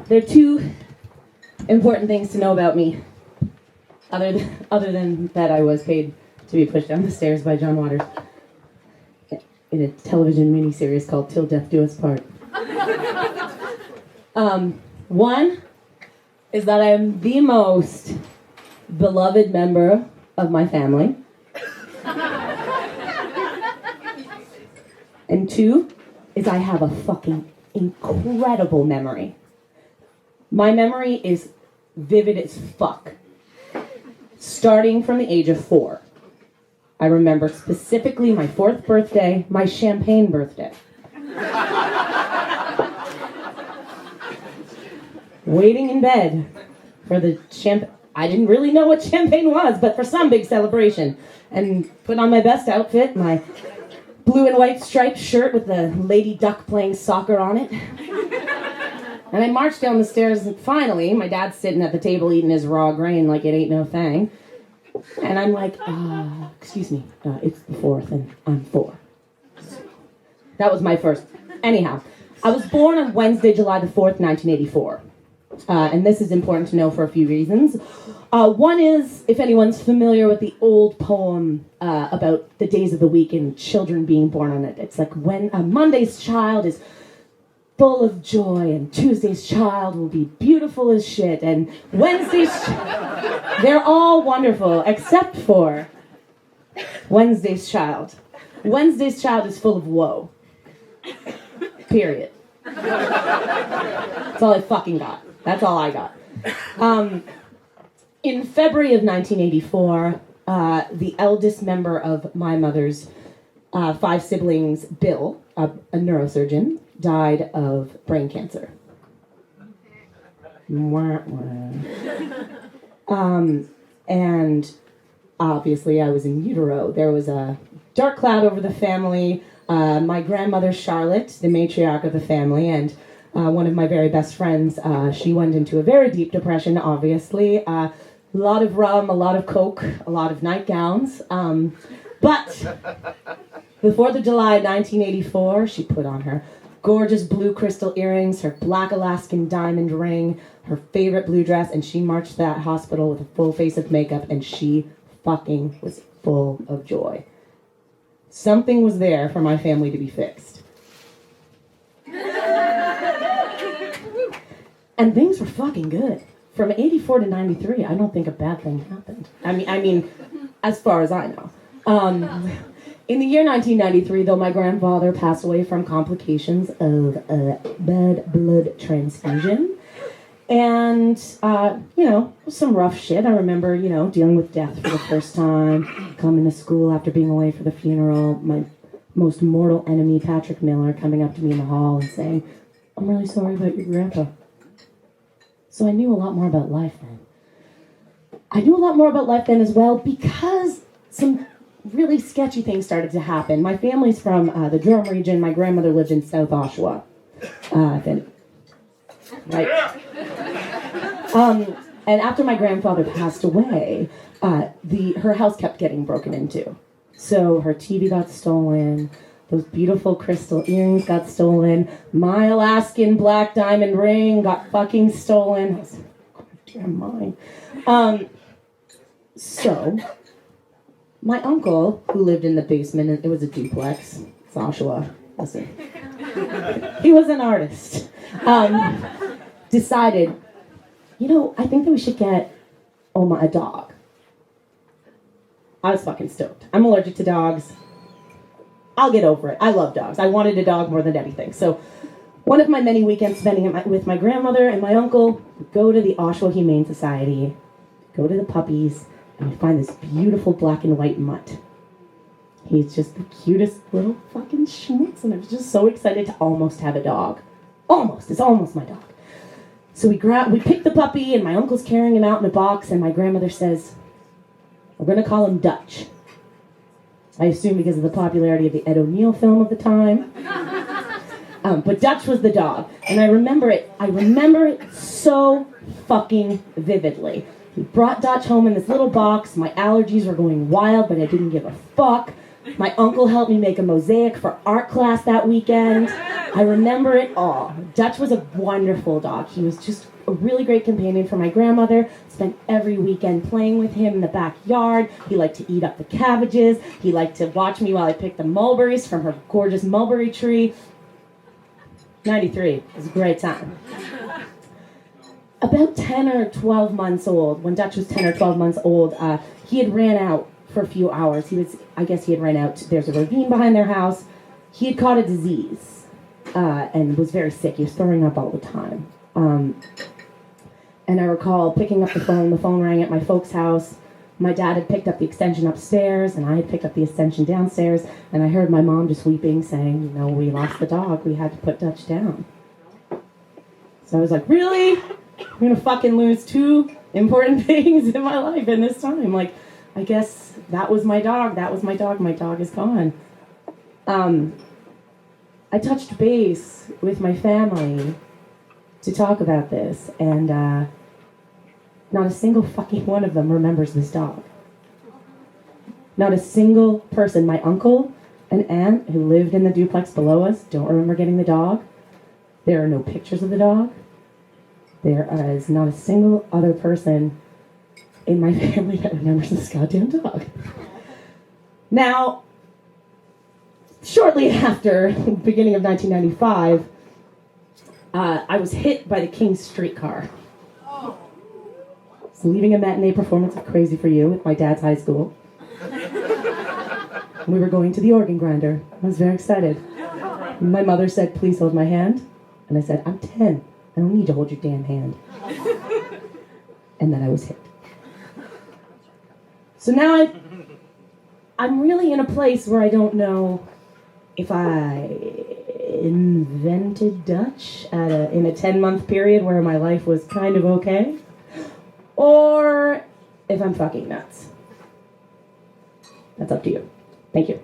there are two important things to know about me. Other than that I was paid to be pushed down the stairs by John Waters in a television miniseries called Till Death Do Us Part. One is that I am the most beloved member of my family. And two is I have a fucking incredible memory. My memory is vivid as fuck. Starting from the age of 4. I remember specifically my 4th birthday, my champagne birthday. Waiting in bed for the champagne. I didn't really know what champagne was, but for some big celebration. And put on my best outfit, my blue and white striped shirt with the lady duck playing soccer on it. And I marched down the stairs, and finally, my dad's sitting at the table eating his raw grain like it ain't no thing. And I'm like, excuse me, it's the 4th, and I'm 4. That was my first. Anyhow, I was born on Wednesday, July the 4th, 1984. And this is important to know for a few reasons. One is, if anyone's familiar with the old poem about the days of the week and children being born on it. It's like when Monday's child is full of joy, and Tuesday's child will be beautiful as shit, and Wednesday's... They're all wonderful, except for Wednesday's child. Wednesday's child is full of woe. Period. That's all I fucking got. That's all I got. In February of 1984, the eldest member of my mother's 5 siblings, Bill, a neurosurgeon, died of brain cancer. And obviously I was in utero. There was a dark cloud over the family. My grandmother, Charlotte, the matriarch of the family, and one of my very best friends, she went into a very deep depression, obviously. A lot of rum, a lot of coke, a lot of nightgowns. But the 4th of July, 1984, she put on her gorgeous blue crystal earrings, her black Alaskan diamond ring, her favorite blue dress, and she marched to that hospital with a full face of makeup, and she fucking was full of joy. Something was there for my family to be fixed. And things were fucking good. From 84 to 93, I don't think a bad thing happened. I mean, as far as I know. In the year 1993, though, my grandfather passed away from complications of a bad blood transfusion. And, some rough shit. I remember, dealing with death for the first time, coming to school after being away for the funeral, my most mortal enemy, Patrick Miller, coming up to me in the hall and saying, "I'm really sorry about your grandpa." So I knew a lot more about life then. I knew a lot more about life then as well because some really sketchy things started to happen. My family's from the Durham region. My grandmother lived in South Oshawa. Right. And after my grandfather passed away, her house kept getting broken into. So her TV got stolen, those beautiful crystal earrings got stolen, my Alaskan black diamond ring got fucking stolen. I was like, damn mine. So my uncle, who lived in the basement, and it was a duplex, it's Oshawa, listen, he was an artist, decided, I think that we should get Oma a dog. I was fucking stoked. I'm allergic to dogs. I'll get over it. I love dogs. I wanted a dog more than anything. So one of my many weekends spending with my grandmother and my uncle, we go to the Oshawa Humane Society, go to the puppies, and we find this beautiful black and white mutt. He's just the cutest little fucking schmutz, and I was just so excited to almost have a dog. Almost. It's almost my dog. So we pick the puppy, and my uncle's carrying him out in a box, and my grandmother says, "We're going to call him Dutch." I assume because of the popularity of the Ed O'Neill film of the time. But Dutch was the dog, and I remember it so fucking vividly. We brought Dutch home in this little box. My allergies were going wild, but I didn't give a fuck. My uncle helped me make a mosaic for art class that weekend. I remember it all. Dutch was a wonderful dog. He was just a really great companion for my grandmother. Spent every weekend playing with him in the backyard. He liked to eat up the cabbages. He liked to watch me while I picked the mulberries from her gorgeous mulberry tree. 93. It was a great time. About 10 or 12 months old, when Dutch was 10 or 12 months old, he had ran out for a few hours. I guess he had ran out. There's a ravine behind their house. He had caught a disease and was very sick. He was throwing up all the time. And I recall picking up the phone rang at my folks' house. My dad had picked up the extension upstairs, and I had picked up the extension downstairs, and I heard my mom just weeping, saying, we lost the dog. We had to put Dutch down. So I was like, really? I'm going to fucking lose two important things in my life in this time. Like, I guess that was my dog. That was my dog. My dog is gone. I touched base with my family to talk about this, and not a single fucking one of them remembers this dog. Not a single person. My uncle and aunt who lived in the duplex below us don't remember getting the dog. There are no pictures of the dog. There is not a single other person in my family that remembers this goddamn dog. Now, shortly after, beginning of 1995, I was hit by the King's streetcar. I was leaving a matinee performance of Crazy for You with my dad's high school. We were going to the organ grinder. I was very excited. My mother said, please hold my hand. And I said, I'm 10. I don't need to hold your damn hand. And then I was hit. So now I'm really in a place where I don't know if I invented Dutch in a 10-month period where my life was kind of okay, or if I'm fucking nuts. That's up to you. Thank you.